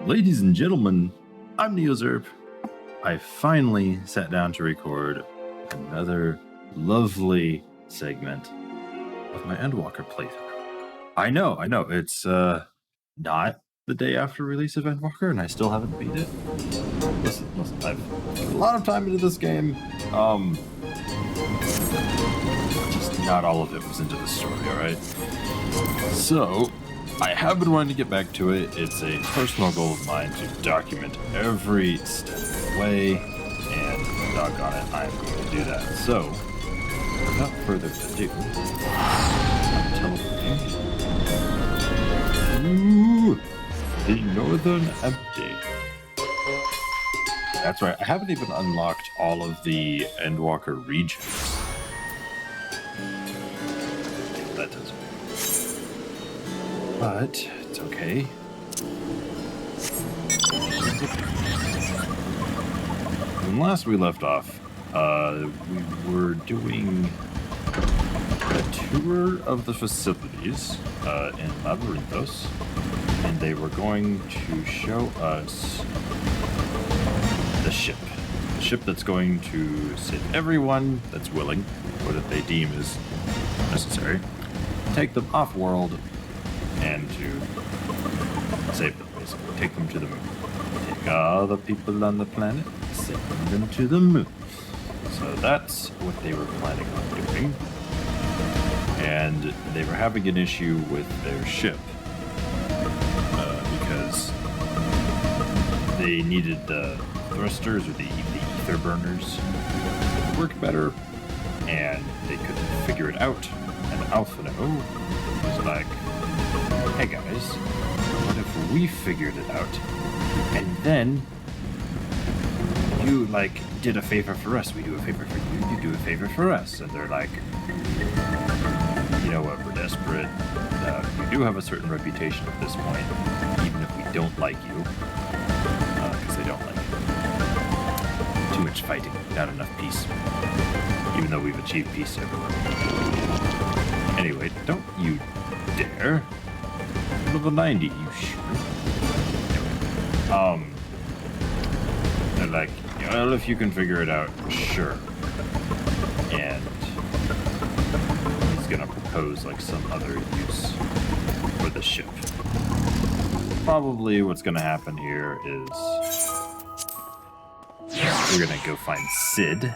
Ladies and gentlemen, I'm NeoZerp. I finally sat down to record another lovely segment of my Endwalker playthrough. I know, it's not the day after release of Endwalker, and I still haven't beat it. Listen, I've put a lot of time into this game. Just not all of it was into the story, alright? So, I have been wanting to get back to it. It's a personal goal of mine to document every step of the way, and doggone it, I'm going to do that. So, without further ado, I'm teleporting to the Northern Empty. That's right, I haven't even unlocked all of the Endwalker regions. Yeah, that does it. But it's okay. When last we left off, we were doing a tour of the facilities in Labyrinthos, and they were going to show us the ship that's going to save everyone that's willing, or that they deem is necessary, take them off-world, and to save them, basically. Take them to the moon. Take all the people on the planet, send them to the moon. So that's what they were planning on doing. And they were having an issue with their ship. Because they needed the thrusters, or the ether burners, to work better. And they couldn't figure it out. And Alphino was like, hey guys, what if we figured it out, and then you, like, did a favor for us, we do a favor for you, you do a favor for us. And they're like, you know what, we're desperate, you do have a certain reputation at this point, even if we don't like you, because they don't like you. Too much fighting, not enough peace, even though we've achieved peace everywhere. Anyway, don't you dare. Level 90, you sure? They're like, well, if you can figure it out, sure. And he's gonna propose like some other use for the ship. Probably what's gonna happen here is we're gonna go find Sid,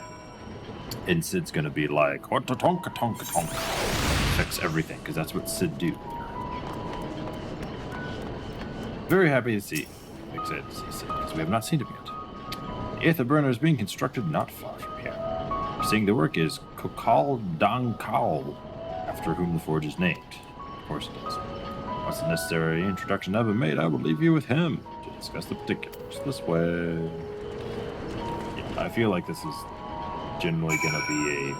and Sid's gonna be like, what the tonka tonka tonka, fix everything, because that's what Sid do. Very happy to see, excited to see Sid, because we have not seen him yet. The Aether Burner is being constructed not far from here. We're seeing the work is Kokal Dankal, after whom the forge is named. Of course it is. Once the necessary introduction have been made, I will leave you with him to discuss the particulars. This way. Yeah, I feel like this is generally going to be a,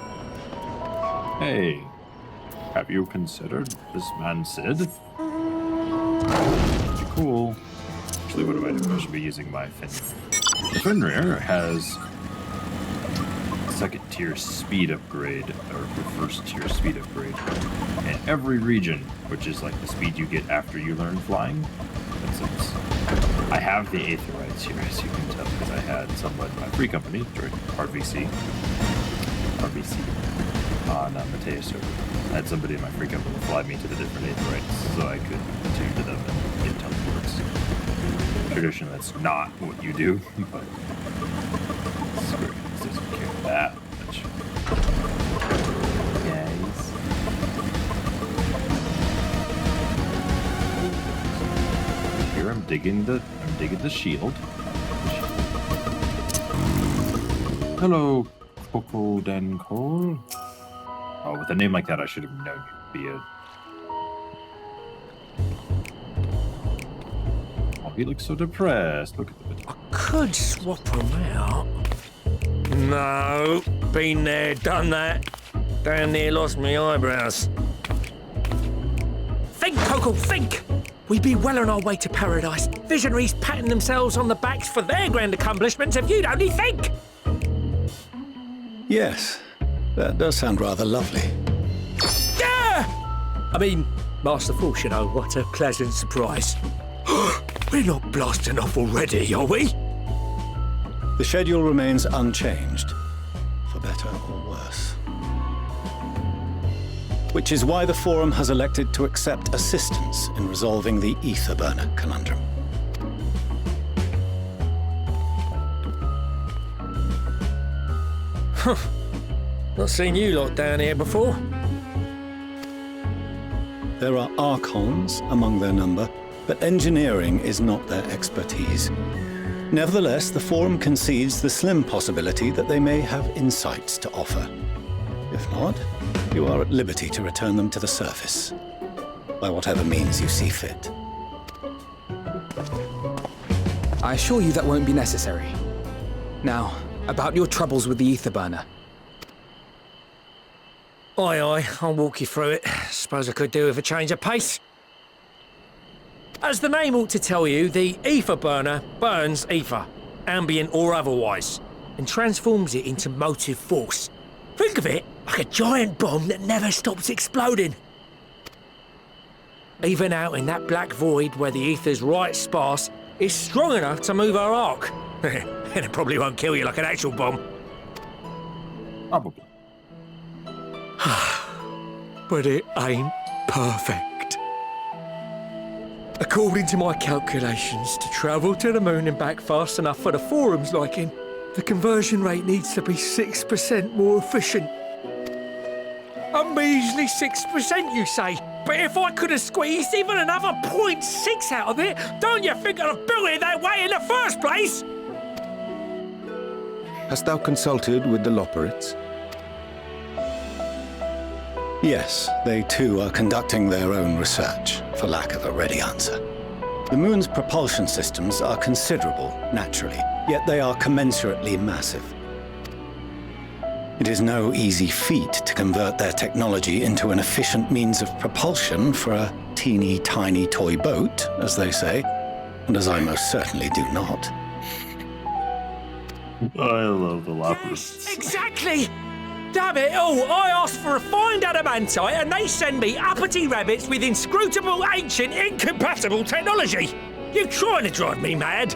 hey, have you considered this man Sid? Cool. Actually, what do I do? I should be using my Fenrir. The Fenrir has second tier speed upgrade, or first tier speed upgrade, in every region, which is like the speed you get after you learn flying. I have the Aetherites here, as you can tell, because I had someone in my free company, during RVC, on Mateus server. I had somebody in my free company fly me to the different Aetherites, so I could tune to them and get teleports. Traditionally, that's not what you do, but screw it, this doesn't care that much. Guys. Here I'm digging the shield. Hello, Coco Dan Cole. Oh, with a name like that, I should have known you'd be a... Oh, he looks so depressed. Look at the... I could swap them out. No, been there, done that. Damn near lost me eyebrows. Think, Coco, think! We be well on our way to paradise. Visionaries patting themselves on the backs for their grand accomplishments if you'd only think! Yes, that does sound rather lovely. Yeah! I mean, Master Force, you know, what a pleasant surprise. We're not blasting off already, are we? The schedule remains unchanged, for better or worse. Which is why the Forum has elected to accept assistance in resolving the ether burner conundrum. Not seen you lot down here before. There are Archons among their number, but engineering is not their expertise. Nevertheless, the Forum concedes the slim possibility that they may have insights to offer. If not, you are at liberty to return them to the surface, by whatever means you see fit. I assure you that won't be necessary. Now, about your troubles with the ether burner. Aye, aye, I'll walk you through it. Suppose I could do with a change of pace. As the name ought to tell you, the ether burner burns ether, ambient or otherwise, and transforms it into motive force. Think of it like a giant bomb that never stops exploding. Even out in that black void where the ether's right sparse, it's strong enough to move our arc. And it probably won't kill you like an actual bomb. Probably. But it ain't perfect. According to my calculations, to travel to the moon and back fast enough for the Forum's liking, the conversion rate needs to be 6% more efficient. A measly 6%, you say? But if I could have squeezed even another 0.6 out of it, don't you think I'd have built it that way in the first place? Hast thou consulted with the Loperites? Yes, they too are conducting their own research, for lack of a ready answer. The moon's propulsion systems are considerable, naturally, yet they are commensurately massive. It is no easy feat to convert their technology into an efficient means of propulsion for a teeny tiny toy boat, as they say, and as I most certainly do not. I love the Loperites. Yes, exactly! Damn it all, I asked for refined adamantite and they send me uppity rabbits with inscrutable, ancient, incompatible technology! You're trying to drive me mad!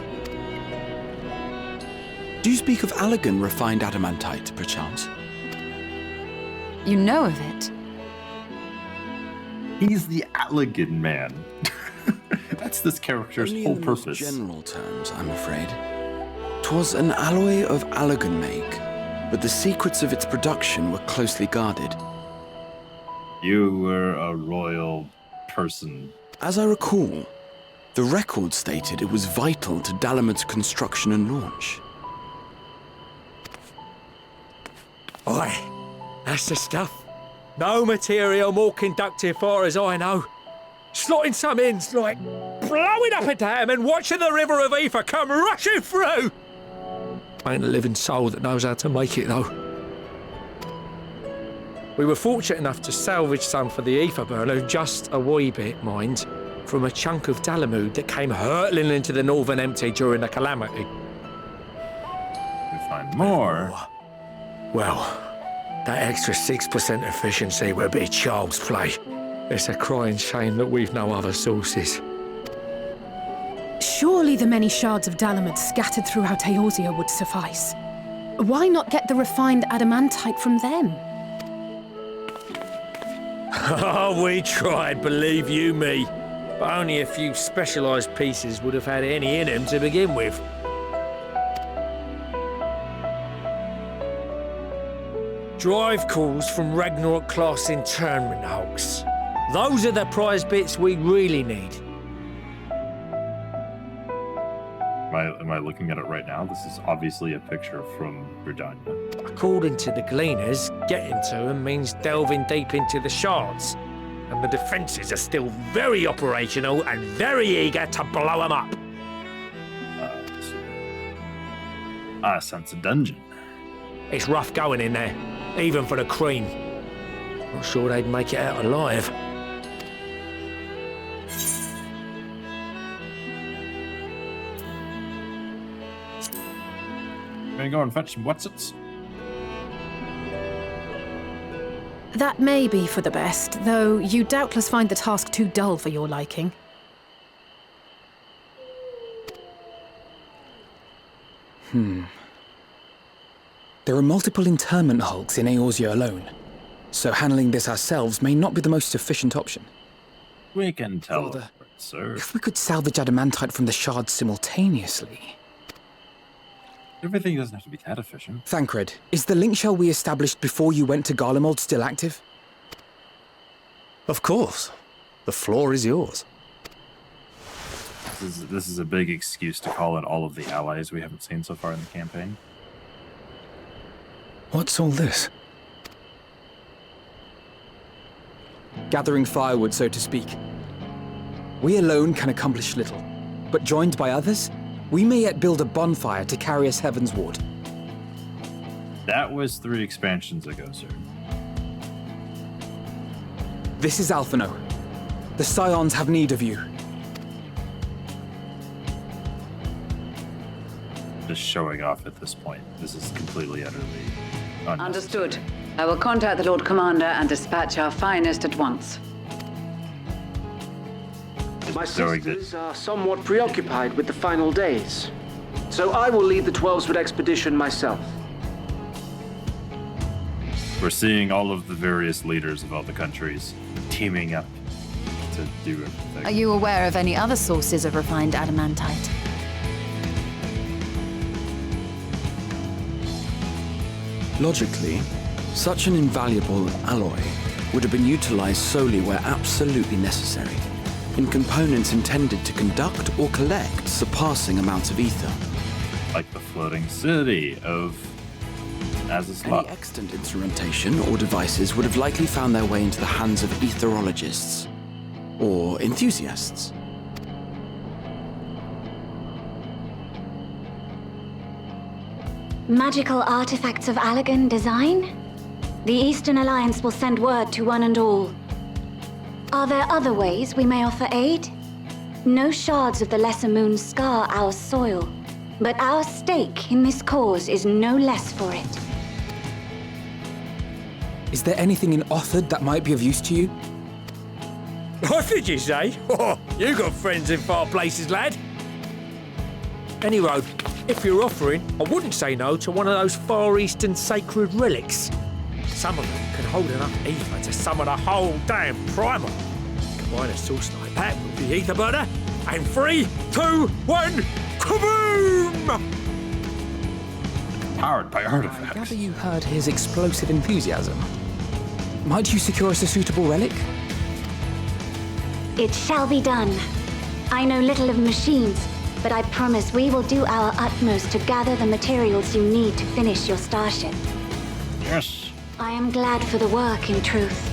Do you speak of Allegan refined adamantite, perchance? You know of it? He's the Allegan man. That's this character's Only whole in the most purpose. general terms, I'm afraid. 'Twas an alloy of Allegan make, but the secrets of its production were closely guarded. You were a royal person. As I recall, the record stated it was vital to Dalaman's construction and launch. Oi, that's the stuff. No material more conductive far as I know. Slotting some ends like blowing up a dam and watching the river of ether come rushing through. Ain't a living soul that knows how to make it though. We were fortunate enough to salvage some for the ether burner, just a wee bit, mind, from a chunk of Dalamud that came hurtling into the Northern Empty during the calamity. We find more. Well, that extra 6% efficiency would be child's play. It's a crying shame that we've no other sources. Surely the many shards of Dalamud scattered throughout Eorzea would suffice. Why not get the refined adamantite from them? Oh, we tried, believe you me. But only a few specialised pieces would have had any in them to begin with. Drive calls from Ragnarok-class internment hulks. Those are the prize bits we really need. Am I looking at it right now? This is obviously a picture from Britannia. According to the Gleaners, getting to them means delving deep into the shards. And the defences are still very operational and very eager to blow them up. I sense a dungeon. It's rough going in there, even for the cream. Not sure they'd make it out alive. Gonna go and fetch some whatsits? That may be for the best, though you doubtless find the task too dull for your liking. There are multiple internment hulks in Eorzea alone, so handling this ourselves may not be the most efficient option. We can tell, Rather, sir. if we could salvage adamantite from the shards simultaneously... Everything doesn't have to be that efficient. Thancred, is the link shell we established before you went to Garlemald still active? Of course. The floor is yours. This is a big excuse to call in all of the allies we haven't seen so far in the campaign. What's all this? Gathering firewood, so to speak. We alone can accomplish little, but joined by others, we may yet build a bonfire to carry us heavensward. That was 3 expansions ago, sir. This is Alphino. The Scions have need of you. Just showing off at this point. This is completely, utterly unnecessary. Understood. I will contact the Lord Commander and dispatch our finest at once. My Knowing that- sisters are somewhat preoccupied with the final days, so I will lead the 12-foot expedition myself. We're seeing all of the various leaders of all the countries teaming up to do everything. Are you aware of any other sources of refined adamantite? Logically, such an invaluable alloy would have been utilized solely where absolutely necessary, in components intended to conduct or collect surpassing amounts of ether. Like the floating city of Any Azazla. extant instrumentation or devices would have likely found their way into the hands of etherologists or enthusiasts. Magical artifacts of Allagan design? The Eastern Alliance will send word to one and all. Are there other ways we may offer aid? No shards of the Lesser Moon scar our soil, but our stake in this cause is no less for it. Is there anything in Othard that might be of use to you? What did you say? Oh, you got friends in far places, lad. Anyway, if you're offering, I wouldn't say no to one of those Far Eastern sacred relics. Some of them can hold enough ether to summon a whole damn primal. Combine a source like that with the ether burner, and 3, 2, 1, kaboom! Powered by I artifacts. gather you heard his explosive enthusiasm. Might you secure us a suitable relic? It shall be done. I know little of machines, but I promise we will do our utmost to gather the materials you need to finish your starship. Yes. I am glad for the work, in truth.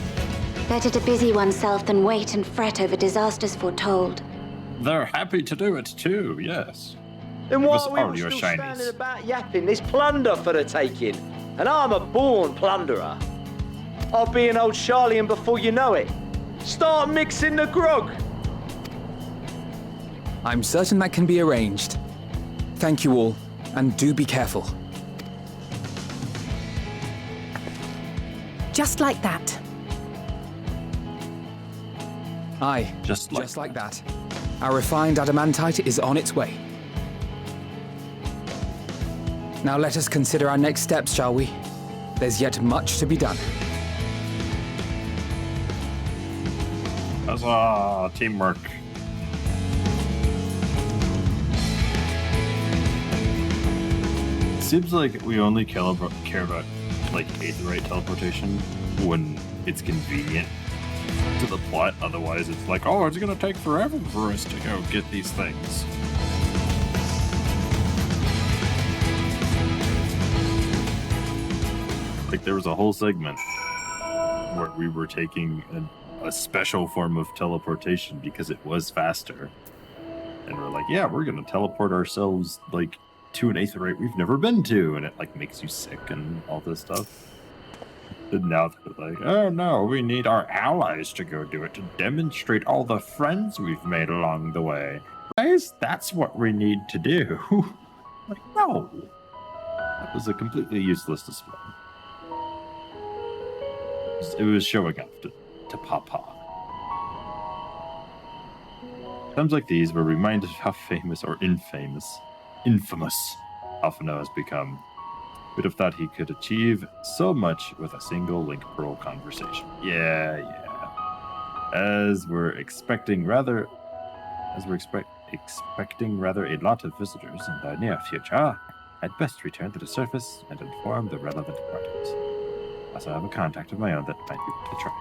Better to busy oneself than wait and fret over disasters foretold. They're happy to do it too, yes. Then Give why us are we all all your still shinies. standing about yapping? This plunder for the taking. And I'm a born plunderer. I'll be an old Charlian before you know it. Start mixing the grog. I'm certain that can be arranged. Thank you all, and do be careful. Just like that. Aye, Just like that. Our refined adamantite is on its way. Now let us consider our next steps, shall we? There's yet much to be done. Huzzah! Teamwork. Seems like we only care about like aetherite teleportation when it's convenient to the plot. Otherwise, it's like, oh, it's gonna take forever for us to go get these things. Like there was a whole segment where we were taking a special form of teleportation because it was faster, and we're like, yeah, we're gonna teleport ourselves like to an aetherite we've never been to, and it like makes you sick and all this stuff. And now they're like, oh no, we need our allies to go do it to demonstrate all the friends we've made along the way. Guys, that's what we need to do. Like, no. That was a completely useless display. It was showing off to Papa. Times like these, we're reminded of how famous or infamous Alphino has become. Would have thought he could achieve so much with a single link pearl conversation. Yeah. As we're expecting rather a lot of visitors in the near future, I'd best return to the surface and inform the relevant parties. Also, I have a contact of my own that might be worth a try.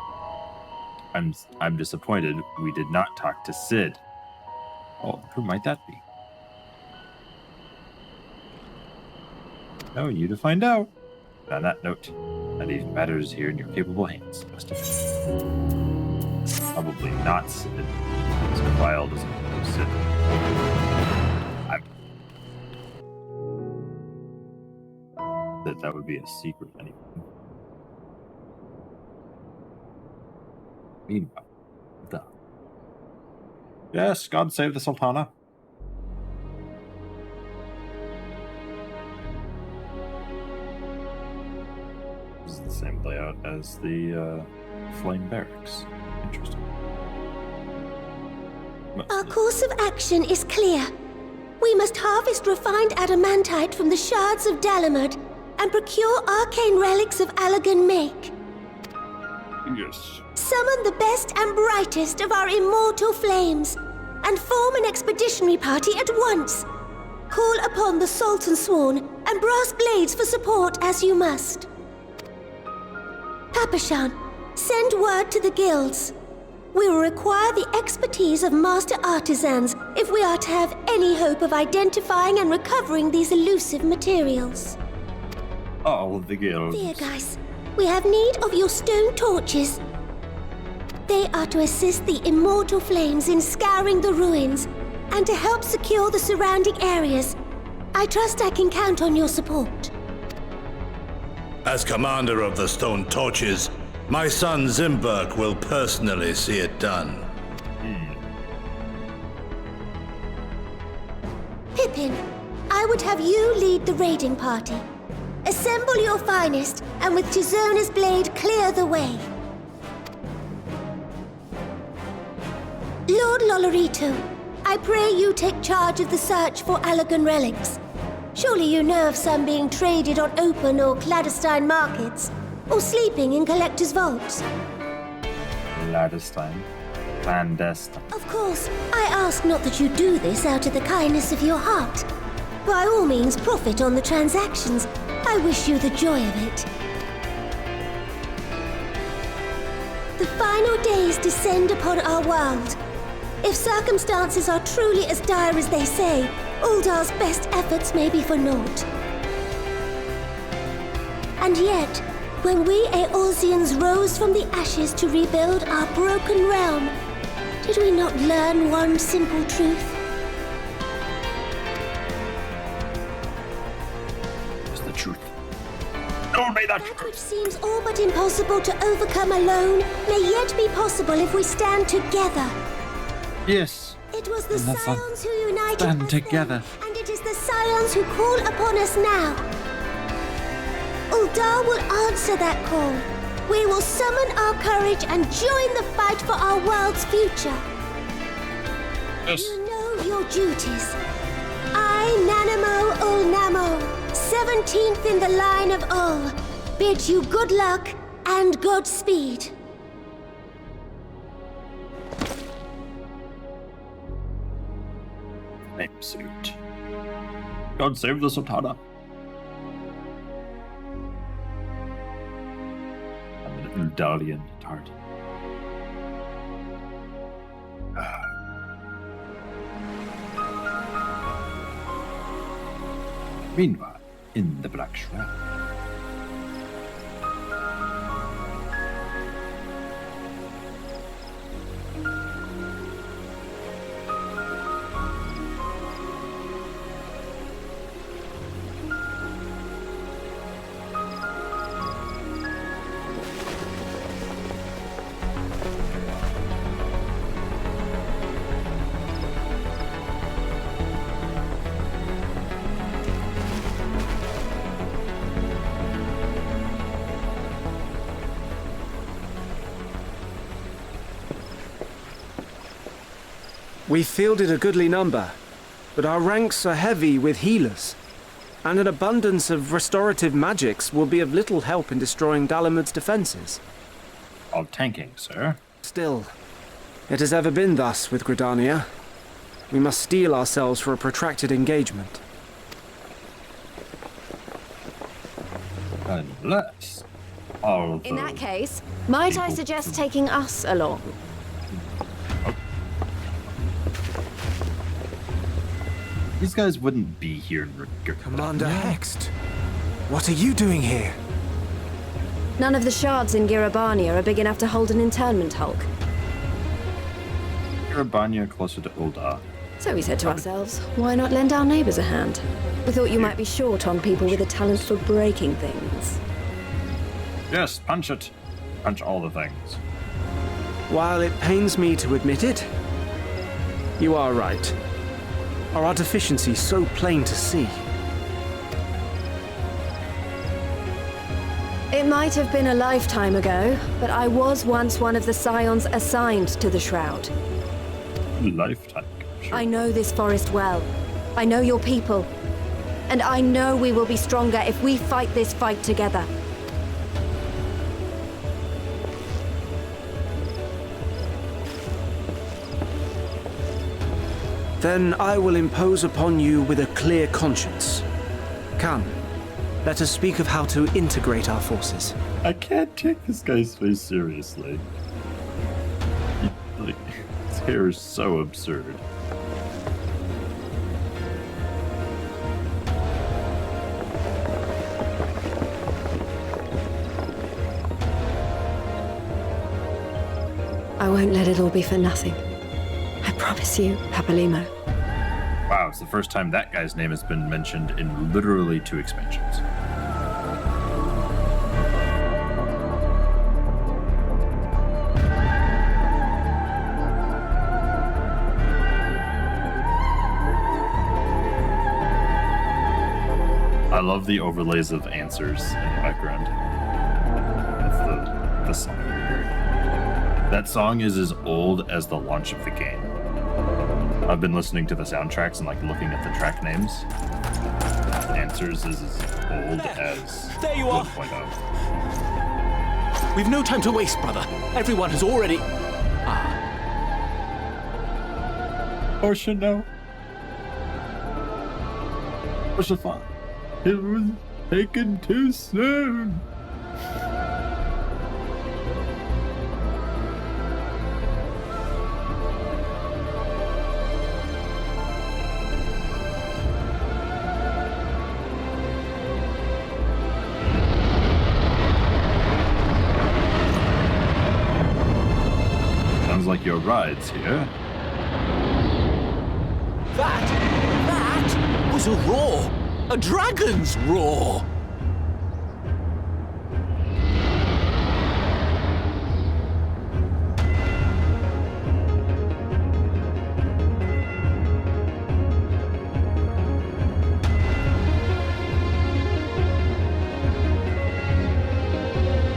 I'm disappointed we did not talk to Sid. Oh, who might that be? Oh, you to find out. On that note, I leave matters here in your capable hands, Mr. Probably not Sid. As wild as Sid. That would be a secret anyway. Meanwhile, yes, God save the Sultana. This is the same layout as the Flame Barracks. Interesting. Our course of action is clear. We must harvest refined adamantite from the shards of Dalamud and procure arcane relics of Allegan make. Yes. Summon the best and brightest of our immortal flames, and form an expeditionary party at once. Call upon the Sultan Sworn and Brass Blades for support as you must. Papashan, send word to the guilds. We will require the expertise of master artisans if we are to have any hope of identifying and recovering these elusive materials. All of the guilds. Dear guys, we have need of your stone torches. They are to assist the immortal flames in scouring the ruins and to help secure the surrounding areas. I trust I can count on your support. As commander of the Stone Torches, my son Zimberg will personally see it done. Pippin, I would have you lead the raiding party. Assemble your finest, and with Tizona's blade, clear the way. Lord Lolorito, I pray you take charge of the search for Allegan relics. Surely you know of some being traded on open or clandestine markets, or sleeping in collectors' vaults. Clandestine. Of course, I ask not that you do this out of the kindness of your heart. By all means, profit on the transactions. I wish you the joy of it. The final days descend upon our world. If circumstances are truly as dire as they say, Uldar's best efforts may be for naught. And yet, when we Eorzeans rose from the ashes to rebuild our broken realm, did we not learn one simple truth? What's the truth? Tell me that That which seems all but impossible to overcome alone may yet be possible if we stand together. Yes. It was the And that's Scions who united stand us together. then, and it is the Scions who call upon us now. Uldar will answer that call. We will summon our courage and join the fight for our world's future. Yes. You know your duties. I, Nanamo Ulnamo, 17th in the line of Ul, bid you good luck and Godspeed. Name salute. God save the Sultana. I'm an Uldalian at heart. Meanwhile, in the Black Shrine. We fielded a goodly number, but our ranks are heavy with healers. And an abundance of restorative magics will be of little help in destroying Dalamud's defenses. All tanking, sir. Still, it has ever been thus with Gridania. We must steel ourselves for a protracted engagement. Unless... all In that case, might I suggest taking us along? These guys wouldn't be here in Commander Hext, what are you doing here? None of the shards in Girabania are big enough to hold an internment hulk. Girabania closer to Ul'dah. So we said to ourselves, why not lend our neighbors a hand? We thought you might be short on people with a talent for breaking things. Yes, punch it. Punch all the things. While it pains me to admit it, you are right. Our deficiency so plain to see. It might have been a lifetime ago, but I was once one of the scions assigned to the Shroud. Lifetime? Sure. I know this forest well. I know your people. And I know we will be stronger if we fight this fight together. Then I will impose upon you with a clear conscience. Come, let us speak of how to integrate our forces. I can't take this guy's face seriously. His hair is so absurd. I won't let it all be for nothing. I promise you, Papalimo. Wow, it's the first time that guy's name has been mentioned in literally 2 expansions. I love the overlays of answers in the background. That's the song. That song is as old as the launch of the game. I've been listening to the soundtracks and looking at the track names. Answers is as old as there you are. 1.0. We've no time to waste, brother. Everyone has already... Portia, no. Portia, fine. It was taken too soon. Sounds like your ride's here. That was a roar! A dragon's roar!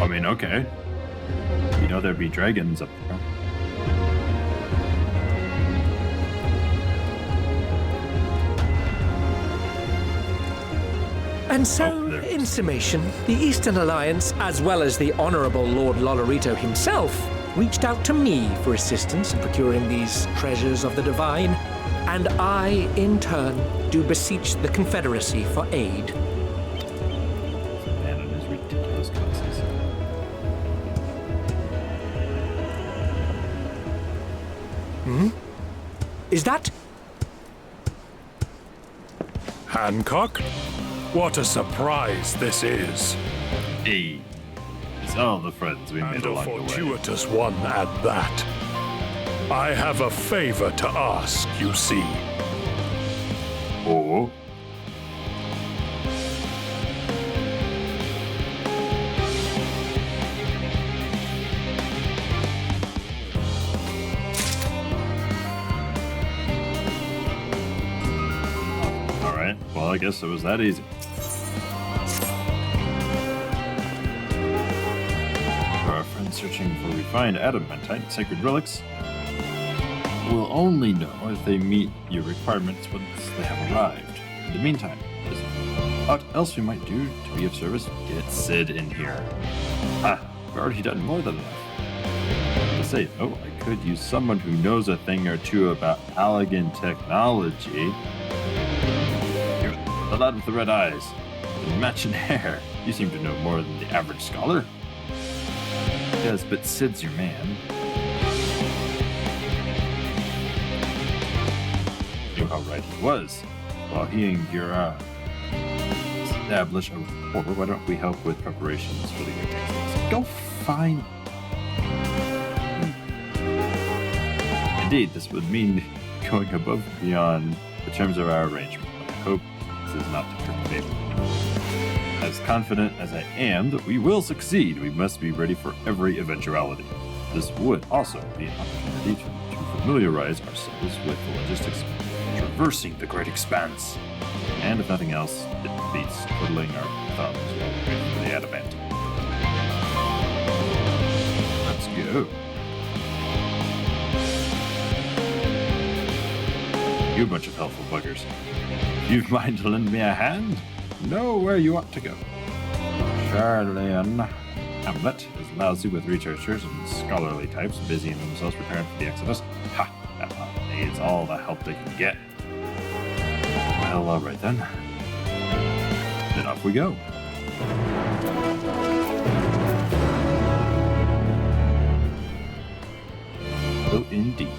I mean, okay. You know there'd be dragons up there. And so, in summation, the Eastern Alliance, as well as the Honorable Lord Lolorito himself, reached out to me for assistance in procuring these treasures of the divine, and I, in turn, do beseech the Confederacy for aid. Man, in his ridiculous glasses. Is that... Hancock? What a surprise this is. Hey, it's all the friends we made And a along the way. fortuitous one at that. I have a favor to ask, you see. Oh? Alright, well, I guess it was that easy. For our friends searching for refined adamantite sacred relics, will only know if they meet your requirements once they have arrived. In the meantime, just What else we might do to be of service? Get Sid in here. Ah, we've already done more than enough. To say, oh, I could use someone who knows a thing or two about Allegan technology. You're the lad with the red eyes, the matching hair. You seem to know more than the average scholar. Yes, but Sid's your man. Knew how right he was. While he and Gira establish a rapport, why don't we help with preparations for the great exodus? Go find... Indeed, this would mean going above and beyond the terms of our arrangement. I hope this is not to prove favor. As confident as I am that we will succeed, we must be ready for every eventuality. This would also be an opportunity to familiarize ourselves with the logistics of traversing the great expanse. And if nothing else, it beats twiddling our thumbs while we wait for the adamant. Let's go. You bunch of helpful buggers. You mind to lend me a hand? Know where you ought to go. Charlene Hamlet is lousy with researchers and scholarly types busying themselves preparing for the exodus. Ha! That one needs all the help they can get. Well, alright then. Then off we go. Oh, indeed.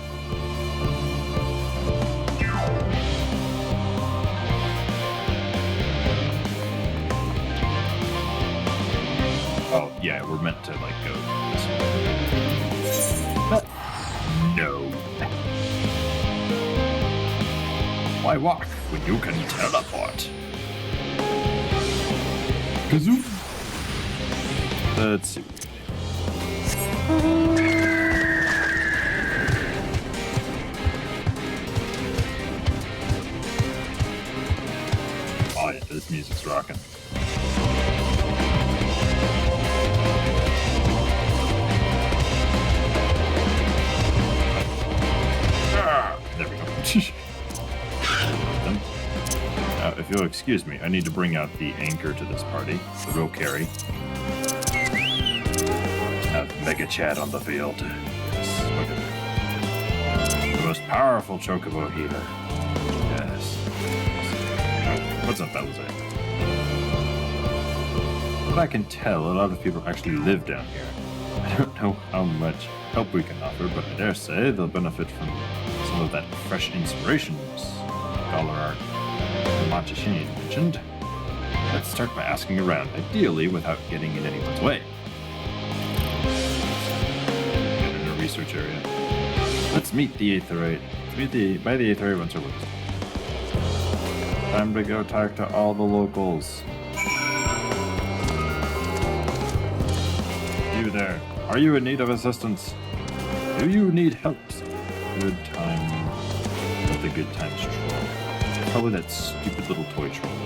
Oh, yeah, we're meant to, like, go this way. But no. Why walk when you can teleport? Kazoo. Let's see what we can do. Oh, yeah, this music's rocking. There we go. Now, if you'll excuse me, I need to bring out the anchor to this party, the real carry. Have Mega Chad on the field. Yes, look at it. The most powerful chocobo healer. Yes. What's up, Belisaire? What I can tell, a lot of people actually live down here. I don't know how much help we can offer, but I dare say they'll benefit from some of that fresh inspiration scholar art Matcha Shane mentioned. Let's start by asking around, ideally without getting in anyone's way. Get in a research area. Let's meet the Aetheroid. By the Aetheroid once or once. Time to go talk to all the locals. You there. Are you in need of assistance? Do you need help? Good time. What the good times troll? Probably that stupid little toy troll.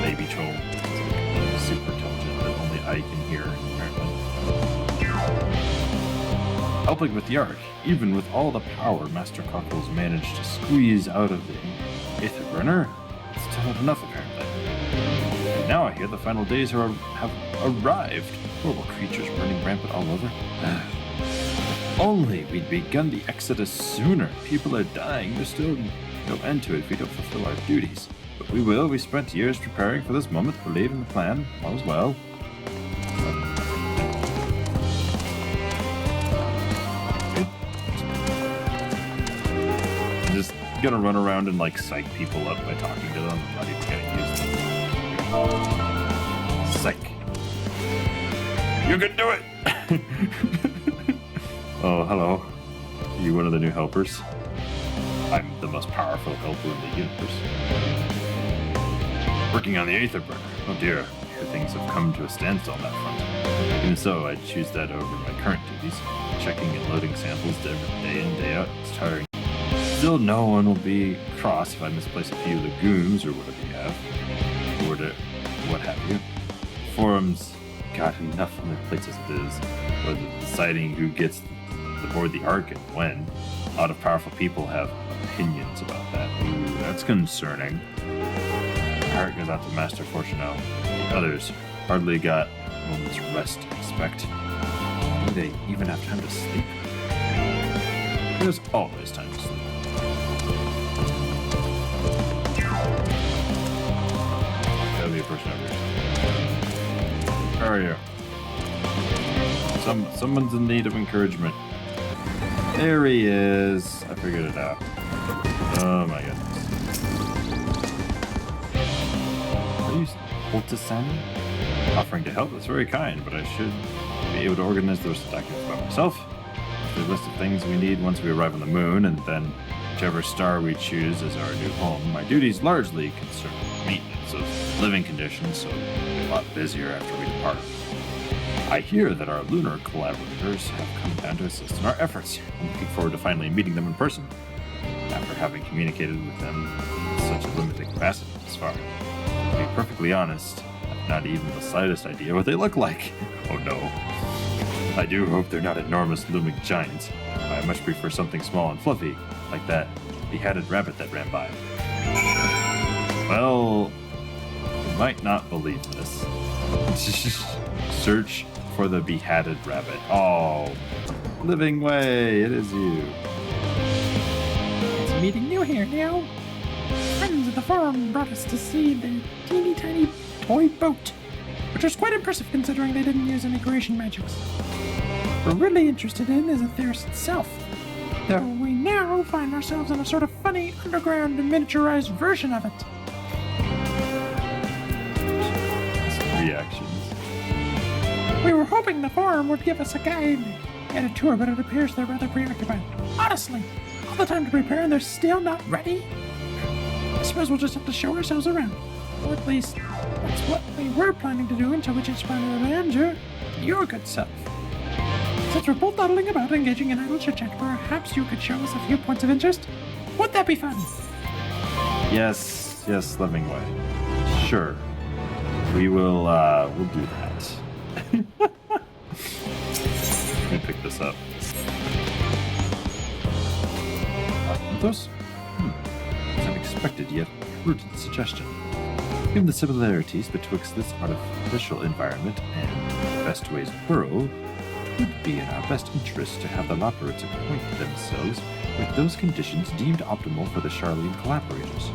Baby troll. Super intelligent that only I can hear, apparently. Helping with the art, even with all the power Master Cockles managed to squeeze out of the Aetherburner, it's still not enough, apparently. And now I hear the final days have arrived. Horrible creatures running rampant all over. If only we'd begun the exodus sooner. People are dying. There's still no end to it if we don't fulfill our duties. But we will. We spent years preparing for this moment, believe in the plan. All is well. I'm just gonna run around and like psych people up by talking to them. I'm not even gonna use them. Psych. You can do it! Oh, hello. Are you one of the new helpers? I'm the most powerful helper in the universe. Working on the Aetherburner. Oh dear, things have come to a standstill on that front. Even so, I'd choose that over my current duties. Checking and loading samples day in, day out. It's tiring. Still, no one will be cross if I misplace a few legumes or whatever you have. Or what have you. Forums got enough on their plates as it is. Whether deciding who gets aboard the Ark and when. A lot of powerful people have opinions about that. Ooh, that's That's concerning. Heart goes out to Master Fortuno. The others hardly got a moment's rest to expect. Do they even have time to sleep? There's always time to sleep. Gotta be a person over here. Where are you? Someone's in need of encouragement. There he is. I figured it out. Oh my goodness. Are you Poltisani? Offering to help? That's very kind, but I should be able to organize those documents by myself. There's a list of things we need once we arrive on the moon, and then whichever star we choose as our new home. My duties largely concern maintenance of living conditions, so it'll be a lot busier after we depart. I hear that our lunar collaborators have come down to assist in our efforts. I'm looking forward to finally meeting them in person, after having communicated with them in such a limited capacity thus far. To be perfectly honest, I've not even the slightest idea what they look like. Oh no. I do hope they're not enormous looming giants. I much prefer something small and fluffy, like that beheaded rabbit that ran by. Well, you might not believe this. Search for the beheaded rabbit. Oh, living way, it is you. It's meeting you here now. Friends of the forum brought us to see the teeny tiny toy boat, which was quite impressive considering they didn't use any creation magics. We're really interested in is Aetheris itself, though we now find ourselves in a sort of funny underground miniaturized version of it. Reactions. We were hoping the forum would give us a guide and a tour, but it appears they're rather preoccupied. Honestly, all the time to prepare and they're still not ready? I suppose we'll just have to show ourselves around. Or at least, that's what we were planning to do until we changed our manager, your good self. Since we're both dawdling about engaging in idle chit-chat, perhaps you could show us a few points of interest? Would that be fun? Yes, living way. Sure. We'll do that. Let me pick this up. Those? It's unexpected yet prudent suggestion. Given the similarities betwixt this artificial environment and Bestway's burrow, it would be in our best interest to have the Lopperites acquaint themselves with those conditions deemed optimal for the Charlian collaborators.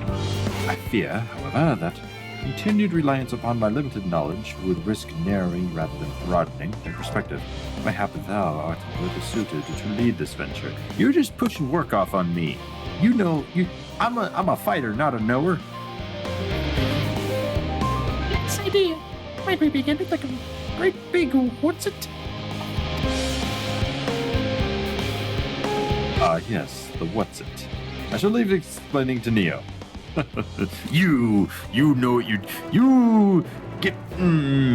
I fear, however, that continued reliance upon my limited knowledge would risk narrowing rather than broadening their perspective. Mayhap thou art better suited to lead this venture. You're just pushing work off on me. You know, I'm a fighter, not a knower. This idea. Might we begin with like a great big what's it? Yes, the what's it. I shall leave explaining to Neo. you know what you get. You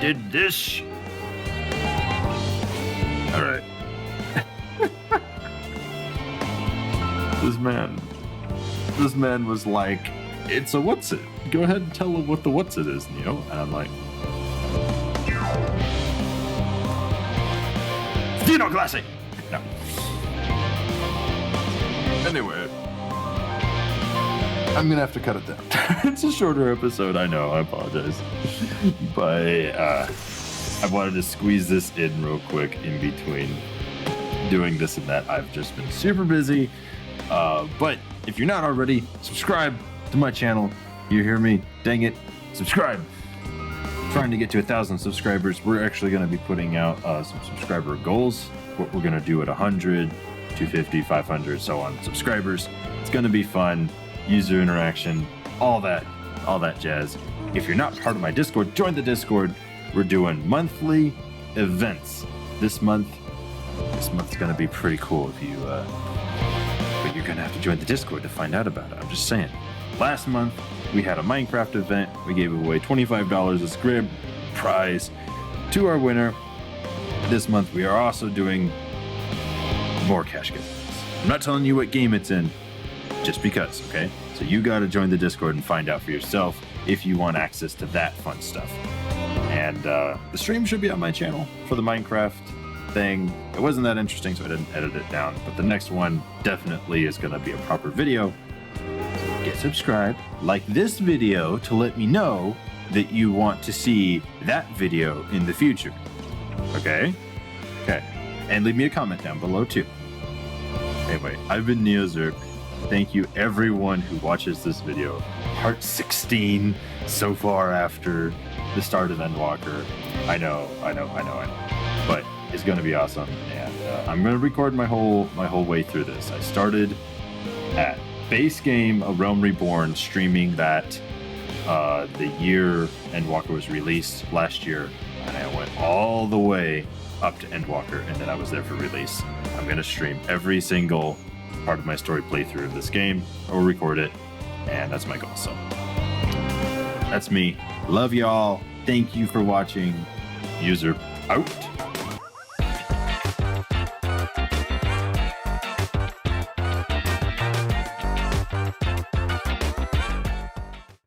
did this. All right. This man was like, it's a what's it. Go ahead and tell him what the what's it is, Neo. And I'm like, Dino Classic. No. Anyway, I'm gonna have to cut it down. It's a shorter episode, I know, I apologize. But I wanted to squeeze this in real quick in between doing this and that. I've just been super busy. But if you're not already, subscribe to my channel. You hear me? Dang it. Subscribe. Trying to get to 1,000 subscribers. We're actually going to be putting out some subscriber goals. What we're going to do at 100, 250, 500, so on subscribers. It's going to be fun. User interaction, all that jazz. If you're not part of my Discord, join the Discord. We're doing monthly events. This month's going to be pretty cool if you, but you're going to have to join the Discord to find out about it. I'm just saying. Last month, we had a Minecraft event. We gave away $25 as Scrib prize to our winner. This month, we are also doing more cash giveaways. I'm not telling you what game it's in, just because, okay? So you got to join the Discord and find out for yourself if you want access to that fun stuff. And the stream should be on my channel for the Minecraft thing. It wasn't that interesting, so I didn't edit it down. But the next one definitely is going to be a proper video. Get subscribed, like this video to let me know that you want to see that video in the future. Okay? Okay. And leave me a comment down below too. Anyway, I've been Neozerk. Thank you everyone who watches this video. Part 16 so far after the start of Endwalker. I know. But it's going to be awesome, and I'm going to record my whole way through this. I started at base game, A Realm Reborn, streaming that the year Endwalker was released last year, and I went all the way up to Endwalker, and then I was there for release. I'm going to stream every single part of my story playthrough of this game, or record it, and that's my goal. So that's me. Love y'all. Thank you for watching. User out.